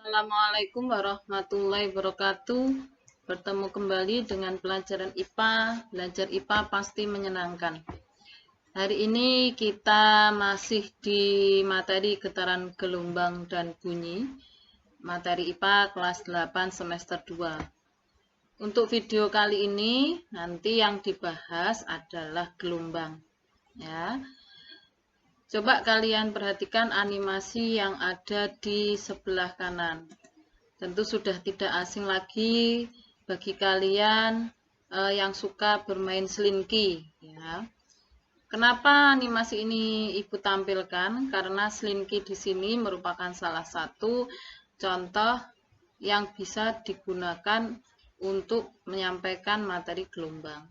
Assalamualaikum warahmatullahi wabarakatuh. Bertemu kembali dengan pelajaran IPA. Belajar IPA pasti menyenangkan. Hari ini kita masih di materi getaran gelombang dan bunyi. Materi IPA kelas 8 semester 2. Untuk video kali ini nanti yang dibahas adalah gelombang. Ya. Coba kalian perhatikan animasi yang ada di sebelah kanan. Tentu sudah tidak asing lagi bagi kalian yang suka bermain slinky. Ya. Kenapa animasi ini Ibu tampilkan? Karena slinky di sini merupakan salah satu contoh yang bisa digunakan untuk menyampaikan materi gelombang.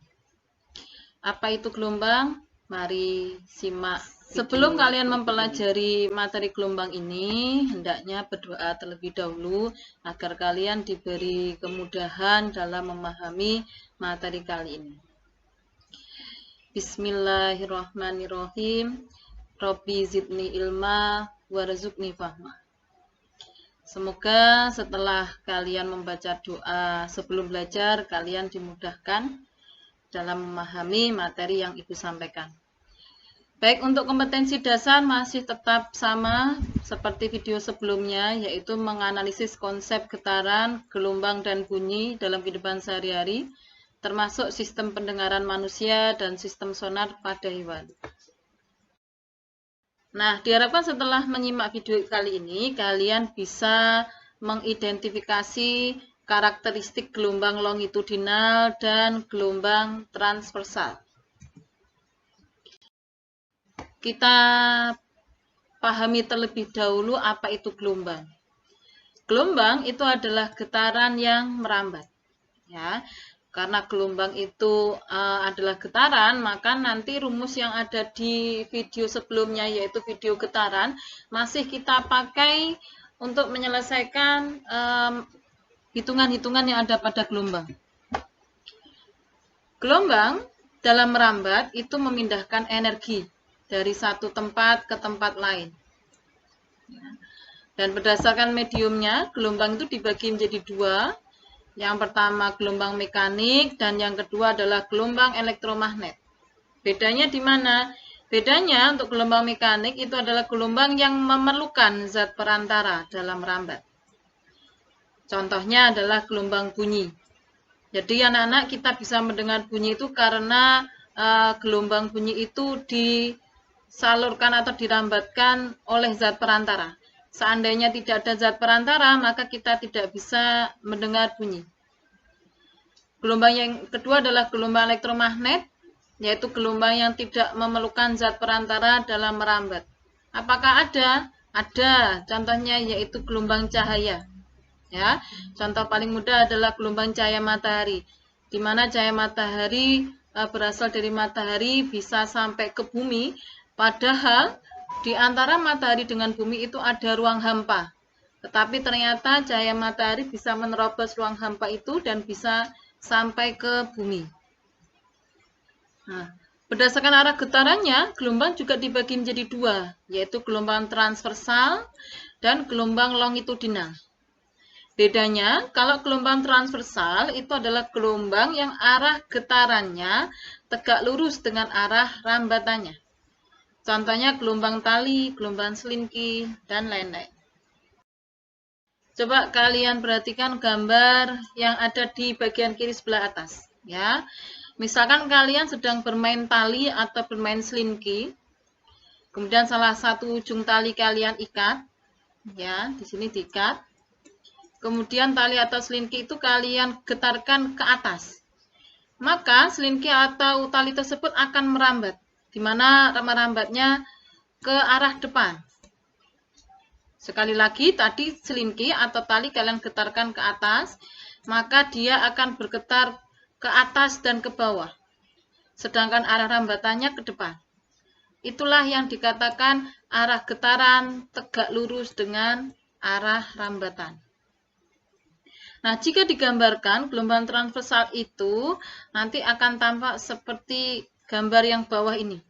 Apa itu gelombang? Mari simak. Sebelum kalian mempelajari materi gelombang ini, hendaknya berdoa terlebih dahulu agar kalian diberi kemudahan dalam memahami materi kali ini. Bismillahirrahmanirrahim. Robbi zidni ilma warzuqni fahma. Semoga setelah kalian membaca doa sebelum belajar, kalian dimudahkan dalam memahami materi yang Ibu sampaikan. Baik, untuk kompetensi dasar masih tetap sama seperti video sebelumnya, yaitu menganalisis konsep getaran, gelombang, dan bunyi dalam kehidupan sehari-hari, termasuk sistem pendengaran manusia dan sistem sonar pada hewan. Nah, diharapkan setelah menyimak video kali ini, kalian bisa mengidentifikasi karakteristik gelombang longitudinal dan gelombang transversal. Kita pahami terlebih dahulu apa itu gelombang. Gelombang itu adalah getaran yang merambat. Ya, karena gelombang itu adalah getaran, maka nanti rumus yang ada di video sebelumnya, yaitu video getaran, masih kita pakai untuk menyelesaikan hitungan-hitungan yang ada pada gelombang. Gelombang dalam merambat itu memindahkan energi dari satu tempat ke tempat lain. Dan berdasarkan mediumnya, gelombang itu dibagi menjadi dua. Yang pertama gelombang mekanik dan yang kedua adalah gelombang elektromagnet. Bedanya di mana? Bedanya untuk gelombang mekanik itu adalah gelombang yang memerlukan zat perantara dalam merambat. Contohnya adalah gelombang bunyi. Jadi anak-anak kita bisa mendengar bunyi itu karena gelombang bunyi itu disalurkan atau dirambatkan oleh zat perantara. Seandainya tidak ada zat perantara, maka kita tidak bisa mendengar bunyi. Gelombang yang kedua adalah gelombang elektromagnet, yaitu gelombang yang tidak memerlukan zat perantara dalam merambat. Apakah ada? Ada. Contohnya yaitu gelombang cahaya. Ya, contoh paling mudah adalah gelombang cahaya matahari, di mana cahaya matahari berasal dari matahari bisa sampai ke bumi, padahal di antara matahari dengan bumi itu ada ruang hampa. Tetapi ternyata cahaya matahari bisa menerobos ruang hampa itu dan bisa sampai ke bumi. Nah, berdasarkan arah getarannya, gelombang juga dibagi menjadi dua, yaitu gelombang transversal dan gelombang longitudinal. Bedanya, kalau gelombang transversal itu adalah gelombang yang arah getarannya tegak lurus dengan arah rambatannya. Contohnya gelombang tali, gelombang slinky, dan lain-lain. Coba kalian perhatikan gambar yang ada di bagian kiri sebelah atas. Ya, misalkan kalian sedang bermain tali atau bermain slinky, kemudian salah satu ujung tali kalian ikat, ya, di sini diikat. Kemudian tali atau slinky itu kalian getarkan ke atas. Maka slinky atau tali tersebut akan merambat. Di mana merambatnya ke arah depan. Sekali lagi, tadi slinky atau tali kalian getarkan ke atas, maka dia akan bergetar ke atas dan ke bawah. Sedangkan arah rambatannya ke depan. Itulah yang dikatakan arah getaran tegak lurus dengan arah rambatan. Nah, jika digambarkan gelombang transversal itu nanti akan tampak seperti gambar yang bawah ini.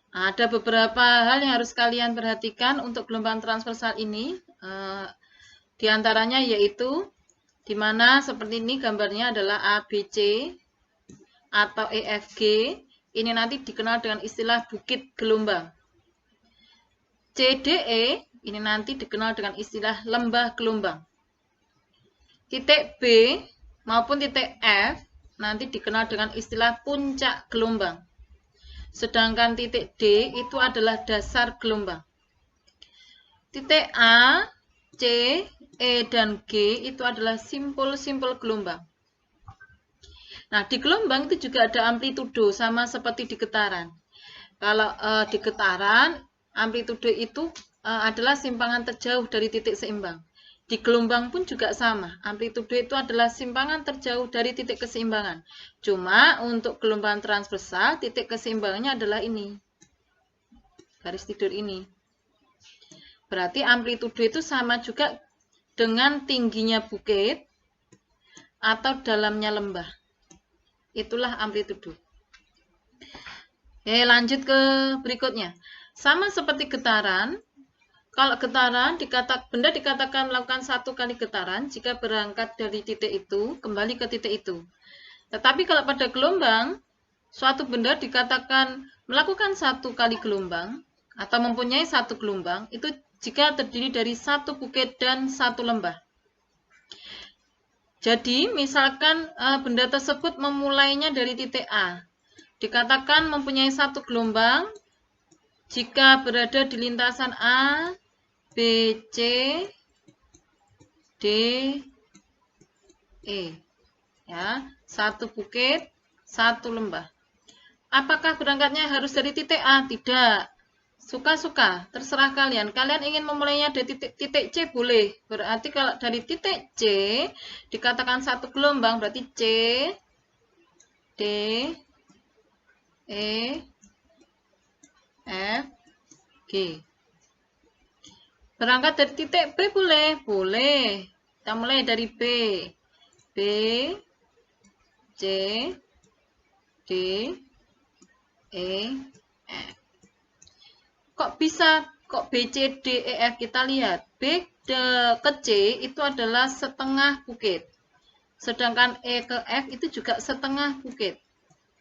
Ada beberapa hal yang harus kalian perhatikan untuk gelombang transversal ini. Di antaranya yaitu di mana seperti ini gambarnya adalah ABC atau EFG. Ini nanti dikenal dengan istilah bukit gelombang. CDE ini nanti dikenal dengan istilah lembah gelombang. Titik B maupun titik F nanti dikenal dengan istilah puncak gelombang. Sedangkan titik D itu adalah dasar gelombang. Titik A, C, E, dan G itu adalah simpul-simpul gelombang. Nah, di gelombang itu juga ada amplitudo, sama seperti di getaran. Kalau di getaran, amplitudo itu adalah simpangan terjauh dari titik seimbang. Di gelombang pun juga sama, amplitudo itu adalah simpangan terjauh dari titik keseimbangan. Cuma untuk gelombang transversal, titik keseimbangannya adalah ini, garis tidur ini. Berarti amplitudo itu sama juga dengan tingginya bukit atau dalamnya lembah. Itulah amplitudo. Oke, lanjut ke berikutnya. Sama seperti getaran, kalau getaran benda dikatakan melakukan satu kali getaran jika berangkat dari titik itu kembali ke titik itu. Tetapi kalau pada gelombang, suatu benda dikatakan melakukan satu kali gelombang atau mempunyai satu gelombang itu jika terdiri dari satu bukit dan satu lembah. Jadi, misalkan benda tersebut memulainya dari titik A. Dikatakan mempunyai satu gelombang jika berada di lintasan A, B, C, D, E. Ya, satu bukit, satu lembah. Apakah berangkatnya harus dari titik A? Tidak. Suka-suka, terserah kalian. Kalian ingin memulainya dari titik C boleh. Berarti kalau dari titik C dikatakan satu gelombang, berarti C, D, E, F, G. Berangkat dari titik B boleh? Boleh. Kita mulai dari B. B, C, D, E, F. Kok bisa? Kok B, C, D, E, F? Kita lihat. B ke C itu adalah setengah bukit. Sedangkan E ke F itu juga setengah bukit.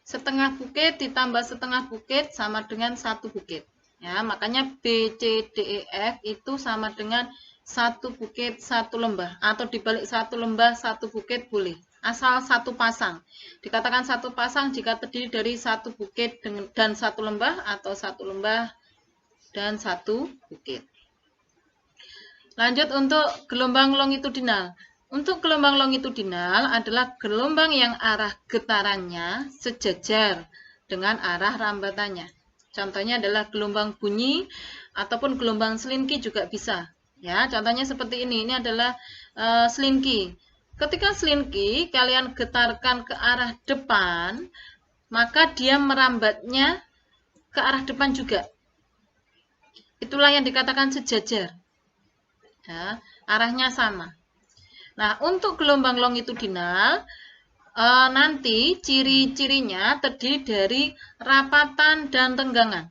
Setengah bukit ditambah setengah bukit sama dengan satu bukit. Ya, makanya B, C, D, E, F itu sama dengan satu bukit, satu lembah. Atau dibalik satu lembah, satu bukit boleh. Asal satu pasang. Dikatakan satu pasang jika terdiri dari satu bukit dan satu lembah atau satu lembah dan satu bukit. Lanjut untuk gelombang longitudinal. Untuk gelombang longitudinal adalah gelombang yang arah getarannya sejajar dengan arah rambatannya. Contohnya adalah gelombang bunyi ataupun gelombang selinki juga bisa. Ya, contohnya seperti ini. Ini adalah selinki. Ketika selinki kalian getarkan ke arah depan, maka dia merambatnya ke arah depan juga. Itulah yang dikatakan sejajar. Ya, arahnya sama. Nah, untuk gelombang longitudinal, nanti ciri-cirinya terdiri dari rapatan dan renggangan.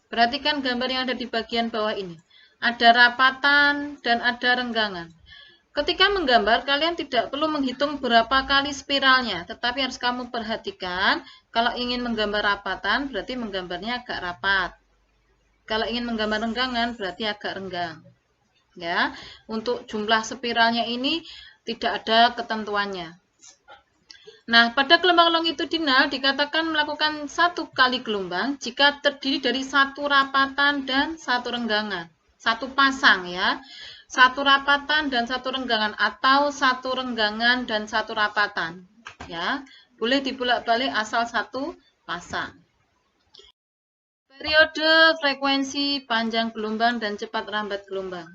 Perhatikan gambar yang ada di bagian bawah ini. Ada rapatan dan ada renggangan. Ketika menggambar, kalian tidak perlu menghitung berapa kali spiralnya, tetapi harus kamu perhatikan, kalau ingin menggambar rapatan, berarti menggambarnya agak rapat. Kalau ingin menggambar renggangan, berarti agak renggang. Ya, untuk jumlah spiralnya ini tidak ada ketentuannya. Nah, pada gelombang longitudinal dikatakan melakukan satu kali gelombang jika terdiri dari satu rapatan dan satu renggangan. Satu pasang ya. Satu rapatan dan satu renggangan atau satu renggangan dan satu rapatan. Ya, boleh dibolak-balik asal satu pasang. Periode, frekuensi, panjang gelombang, dan cepat rambat gelombang.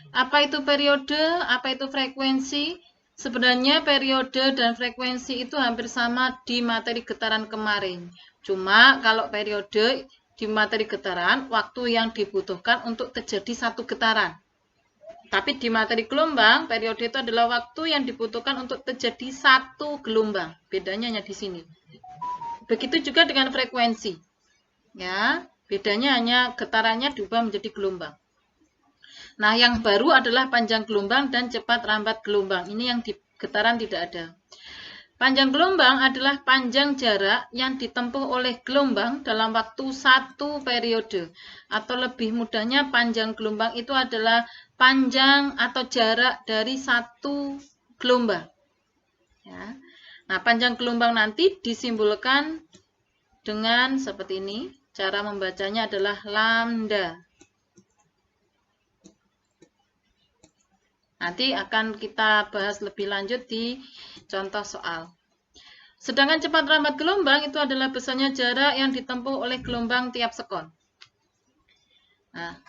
Apa itu periode? Apa itu frekuensi? Sebenarnya periode dan frekuensi itu hampir sama di materi getaran kemarin. Cuma kalau periode di materi getaran, waktu yang dibutuhkan untuk terjadi satu getaran. Tapi di materi gelombang, periode itu adalah waktu yang dibutuhkan untuk terjadi satu gelombang. Bedanya hanya di sini. Begitu juga dengan frekuensi. Ya, bedanya hanya getarannya diubah menjadi gelombang. Nah, yang baru adalah panjang gelombang dan cepat rambat gelombang. Ini yang di getaran tidak ada. Panjang gelombang adalah panjang jarak yang ditempuh oleh gelombang dalam waktu satu periode. Atau lebih mudahnya, panjang gelombang itu adalah panjang atau jarak dari satu gelombang. Ya. Nah, panjang gelombang nanti disimbolkan dengan seperti ini. Cara membacanya adalah lambda. Nanti akan kita bahas lebih lanjut di contoh soal. Sedangkan cepat rambat gelombang itu adalah besarnya jarak yang ditempuh oleh gelombang tiap sekon. Nah,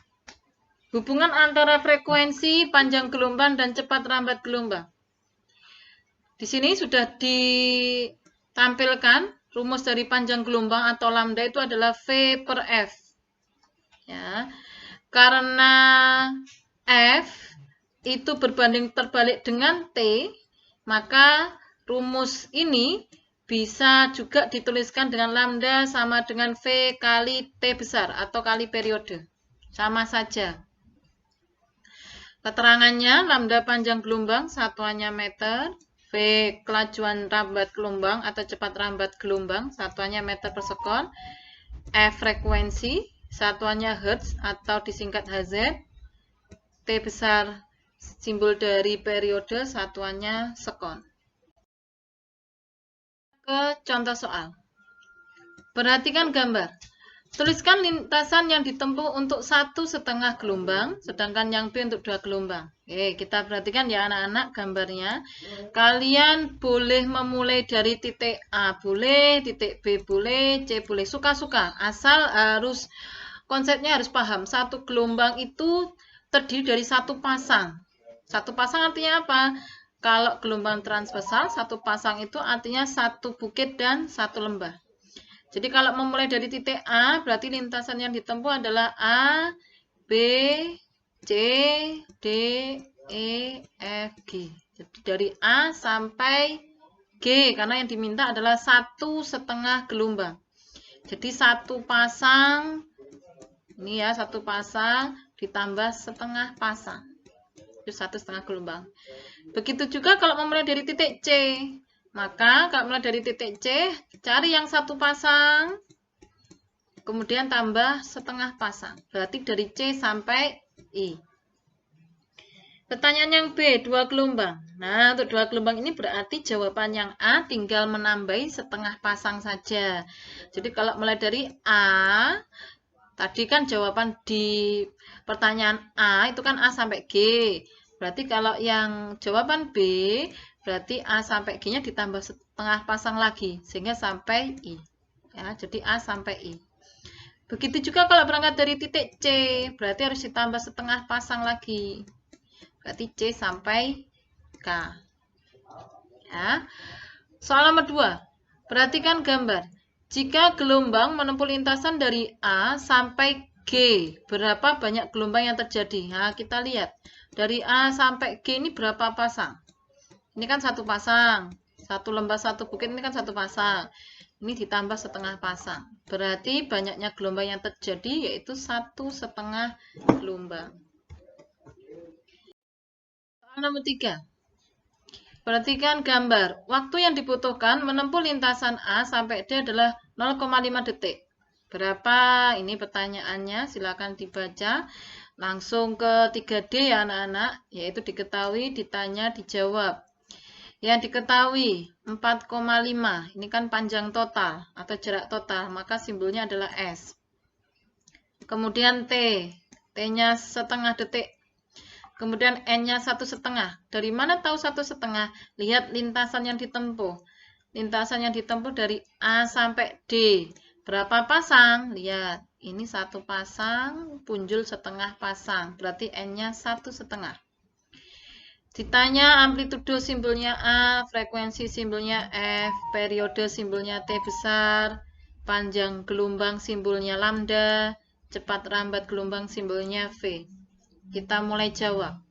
hubungan antara frekuensi, panjang gelombang, dan cepat rambat gelombang. Di sini sudah ditampilkan rumus dari panjang gelombang atau lambda itu adalah V per F. Ya, karena F itu berbanding terbalik dengan T, maka rumus ini bisa juga dituliskan dengan lambda sama dengan V kali T besar atau kali periode. Sama saja. Keterangannya, lambda panjang gelombang satuannya meter, V kelajuan rambat gelombang atau cepat rambat gelombang satuannya meter per sekon, F frekuensi satuannya hertz atau disingkat Hz, T besar simbol dari periode satuannya sekon. Ke contoh soal. Perhatikan gambar. Tuliskan lintasan yang ditempuh untuk 1,5 gelombang, sedangkan yang B untuk 2 gelombang. Oke, kita perhatikan ya anak-anak gambarnya. Kalian boleh memulai dari titik A boleh, titik B boleh, C boleh, suka-suka. Asal harus konsepnya harus paham. Satu gelombang itu terdiri dari satu pasang. Satu pasang artinya apa? Kalau gelombang transversal, satu pasang itu artinya satu bukit dan satu lembah. Jadi kalau memulai dari titik A, berarti lintasan yang ditempuh adalah A, B, C, D, E, F, G. Jadi dari A sampai G, karena yang diminta adalah 1,5 gelombang. Jadi satu pasang, ini ya satu pasang ditambah setengah pasang. 1,5 gelombang. Begitu juga kalau memulai dari titik C. Maka kalau mulai dari titik C, cari yang satu pasang, kemudian tambah setengah pasang. Berarti dari C sampai I. Pertanyaan yang B, 2 gelombang. Nah, untuk 2 gelombang ini berarti jawaban yang A tinggal menambahi setengah pasang saja. Jadi kalau mulai dari A, tadi kan jawaban di pertanyaan A itu kan A sampai G. Berarti kalau yang jawaban B, berarti A sampai G-nya ditambah setengah pasang lagi, sehingga sampai I. Ya, jadi A sampai I. Begitu juga kalau berangkat dari titik C, berarti harus ditambah setengah pasang lagi. Berarti C sampai K. Ya. Soal nomor 2. Perhatikan gambar. Jika gelombang menempuh lintasan dari A sampai G, berapa banyak gelombang yang terjadi? Nah, kita lihat. Dari A sampai G ini berapa pasang? Ini kan satu pasang. Satu lembah, satu bukit ini kan satu pasang. Ini ditambah setengah pasang. Berarti banyaknya gelombang yang terjadi yaitu 1,5 gelombang. Soal nomor 3. Perhatikan gambar. Waktu yang dibutuhkan menempuh lintasan A sampai D adalah 0,5 detik. Berapa? Ini pertanyaannya. Silakan dibaca. Langsung ke 3D ya anak-anak. Yaitu diketahui, ditanya, dijawab. Yang diketahui 4,5. Ini kan panjang total atau jarak total. Maka simbolnya adalah S. Kemudian T. T-nya setengah detik. Kemudian N-nya 1,5. Dari mana tahu 1,5? Lihat lintasan yang ditempuh. Lintasan yang ditempuh dari A sampai D. Berapa pasang? Lihat. Ini satu pasang, punjul setengah pasang. Berarti N-nya 1,5. Ditanya amplitudo simbolnya A, frekuensi simbolnya F, periode simbolnya T besar, panjang gelombang simbolnya lambda, cepat rambat gelombang simbolnya V. Kita mulai jawab.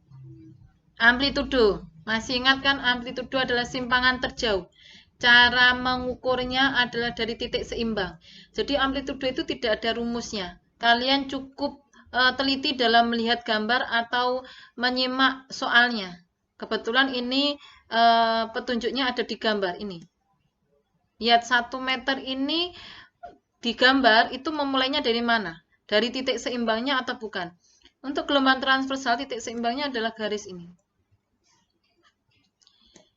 Amplitudo. Masih ingat kan amplitudo adalah simpangan terjauh. Cara mengukurnya adalah dari titik seimbang. Jadi amplitudo itu tidak ada rumusnya. Kalian cukup teliti dalam melihat gambar atau menyimak soalnya. Kebetulan ini petunjuknya ada di gambar ini. Lihat 1 meter ini di gambar itu memulainya dari mana? Dari titik seimbangnya atau bukan? Untuk gelombang transversal, titik seimbangnya adalah garis ini.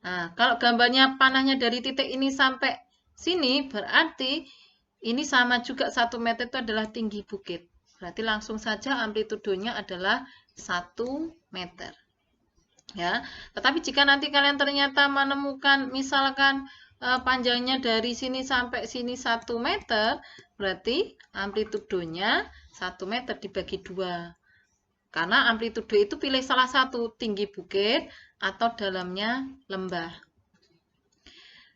Nah, kalau gambarnya panahnya dari titik ini sampai sini, berarti ini sama juga 1 meter itu adalah tinggi bukit. Berarti langsung saja amplitudonya adalah 1 meter. Ya, tetapi jika nanti kalian ternyata menemukan misalkan panjangnya dari sini sampai sini 1 meter, berarti amplitudonya 1 meter dibagi 2. Karena amplitudo itu pilih salah satu, tinggi bukit atau dalamnya lembah.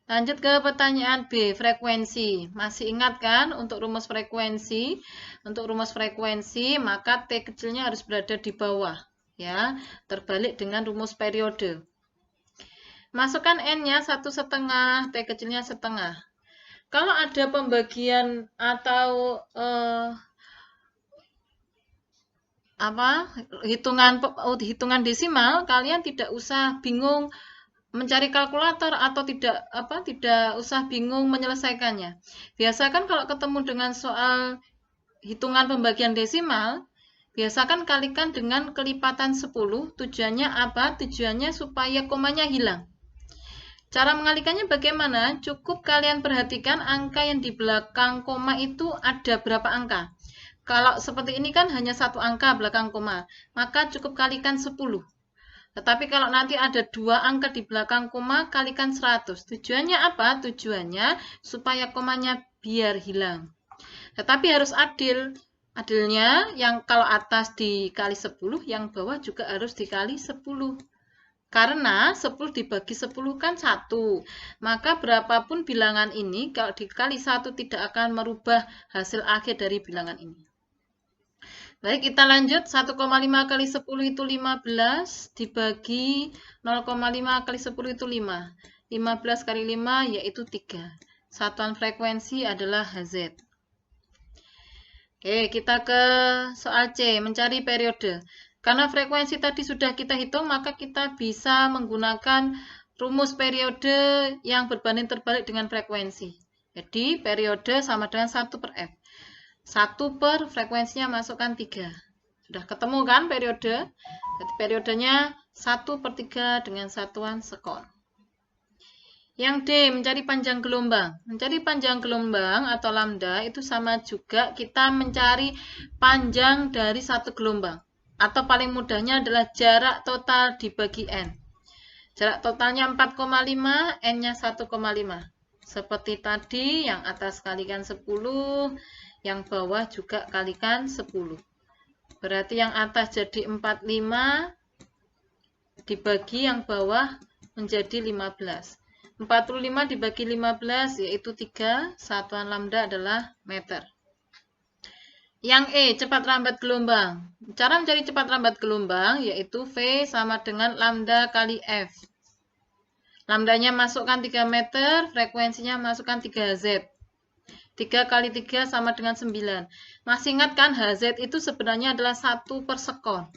Lanjut ke pertanyaan B, frekuensi. Masih ingat kan untuk rumus frekuensi? Untuk rumus frekuensi, maka T kecilnya harus berada di bawah. Ya, terbalik dengan rumus periode. Masukkan N-nya 1,5, T kecilnya setengah. Kalau ada pembagian atau hitungan desimal, kalian tidak usah bingung mencari kalkulator atau tidak usah bingung menyelesaikannya. Biasakan kalau ketemu dengan soal hitungan pembagian desimal, biasakan kalikan dengan kelipatan 10. Tujuannya apa? Tujuannya supaya komanya hilang. Cara mengalikannya bagaimana? Cukup kalian perhatikan angka yang di belakang koma itu ada berapa angka. Kalau seperti ini kan hanya 1 angka belakang koma, maka cukup kalikan 10. Tetapi kalau nanti ada 2 angka di belakang koma, kalikan 100. Tujuannya apa? Tujuannya supaya komanya biar hilang. Tetapi harus adil. Adilnya yang kalau atas dikali 10, yang bawah juga harus dikali 10. Karena 10 dibagi 10 kan 1. Maka berapapun bilangan ini, kalau dikali 1 tidak akan merubah hasil akhir dari bilangan ini. Baik, kita lanjut. 1,5 kali 10 itu 15, dibagi 0,5 kali 10 itu 5. 15 kali 5 yaitu 3. Satuan frekuensi adalah Hz. Oke, kita ke soal C, mencari periode. Karena frekuensi tadi sudah kita hitung, maka kita bisa menggunakan rumus periode yang berbanding terbalik dengan frekuensi. Jadi, periode sama dengan 1 per F. 1 per frekuensinya masukkan 3. Sudah ketemu kan periode? Jadi periodenya 1 per 3 dengan satuan sekon. Yang D, mencari panjang gelombang. Mencari panjang gelombang atau lambda itu sama juga kita mencari panjang dari satu gelombang. Atau paling mudahnya adalah jarak total dibagi N. Jarak totalnya 4,5, N-nya 1,5. Seperti tadi, yang atas kalikan 10, yang bawah juga kalikan 10. Berarti yang atas jadi 45, dibagi yang bawah menjadi 15. 45 dibagi 15 yaitu 3, satuan lambda adalah meter. Yang E, cepat lambat gelombang. Cara mencari cepat lambat gelombang yaitu V sama dengan lambda kali F. Lambdanya masukkan 3 meter, frekuensinya masukkan 3Z. 3 kali 3 sama dengan 9. Masih ingat kan Hz itu sebenarnya adalah 1 per sekon.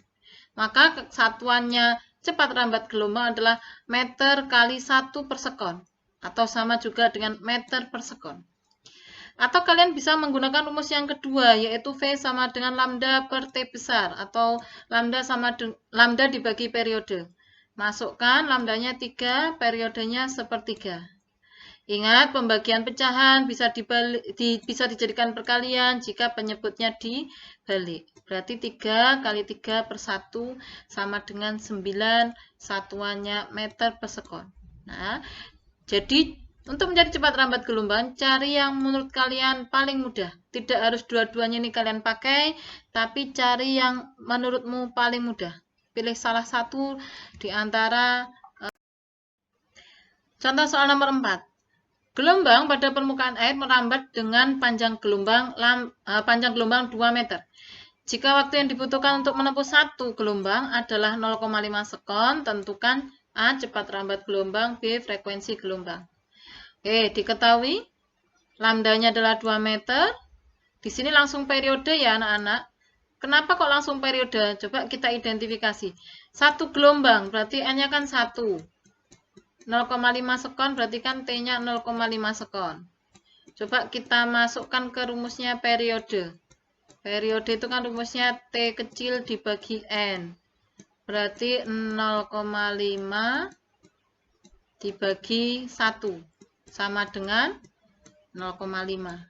Maka satuannya cepat lambat gelombang adalah meter kali 1 per sekon. Atau sama juga dengan meter per sekon. Atau kalian bisa menggunakan rumus yang kedua, yaitu V sama dengan lambda per T besar. Atau lambda dibagi periode. Masukkan lambdanya 3, periodenya sepertiga. Ingat, pembagian pecahan bisa dijadikan perkalian jika penyebutnya dibalik. Berarti 3 kali 3 per 1 sama dengan 9, satuannya meter per sekon. Nah, jadi untuk mencari cepat lambat gelombang, cari yang menurut kalian paling mudah. Tidak harus dua-duanya ini kalian pakai, tapi cari yang menurutmu paling mudah. Pilih salah satu di antara. Contoh soal nomor 4. Gelombang pada permukaan air merambat dengan panjang gelombang 2 meter. Jika waktu yang dibutuhkan untuk menempuh satu gelombang adalah 0,5 sekon, tentukan A. cepat rambat gelombang, B. frekuensi gelombang. Oke, diketahui lambdanya adalah 2 meter. Di sini langsung periode ya anak-anak. Kenapa kok langsung periode? Coba kita identifikasi. Satu gelombang, berarti N-nya kan 1. 0,5 sekon, berarti kan T-nya 0,5 sekon. Coba kita masukkan ke rumusnya periode. Periode itu kan rumusnya T kecil dibagi N. Berarti 0,5 dibagi 1. Sama dengan 0,5.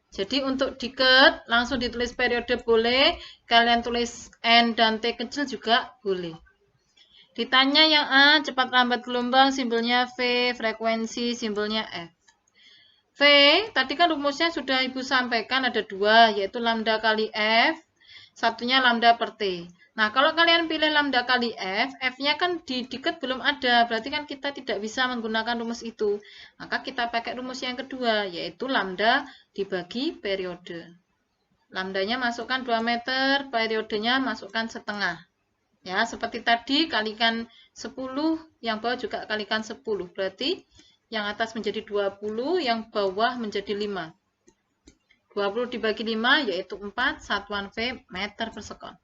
Jadi untuk diket langsung ditulis periode boleh, kalian tulis N dan T kecil juga boleh. Ditanya yang A, cepat lambat gelombang, simbolnya V, frekuensi, simbolnya F. V, tadi kan rumusnya sudah Ibu sampaikan ada 2, yaitu lambda kali F, satunya lambda per T. Nah, kalau kalian pilih lambda kali F, F-nya kan di diket belum ada, berarti kan kita tidak bisa menggunakan rumus itu. Maka kita pakai rumus yang kedua, yaitu lambda dibagi periode. Lambdanya masukkan 2 meter, periodenya masukkan setengah. Ya, seperti tadi kalikan 10, yang bawah juga kalikan 10. Berarti yang atas menjadi 20, yang bawah menjadi 5. 20 dibagi 5 yaitu 4, satuan V meter per sekon.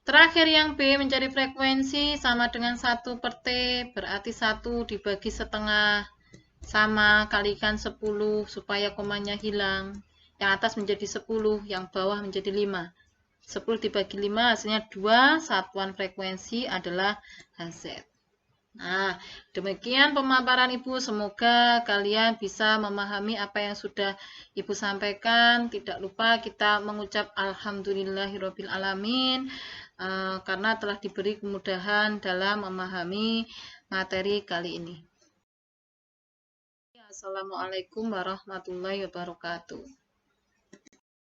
Terakhir yang B mencari frekuensi sama dengan 1 per T, berarti 1 dibagi setengah sama kalikan 10 supaya komanya hilang. Yang atas menjadi 10, yang bawah menjadi 5. 10 dibagi 5 hasilnya 2, satuan frekuensi adalah Hz. Nah, demikian pemaparan Ibu. Semoga kalian bisa memahami apa yang sudah Ibu sampaikan. Tidak lupa kita mengucap Alhamdulillahirrabbilalamin karena telah diberi kemudahan dalam memahami materi kali ini. Assalamualaikum warahmatullahi wabarakatuh.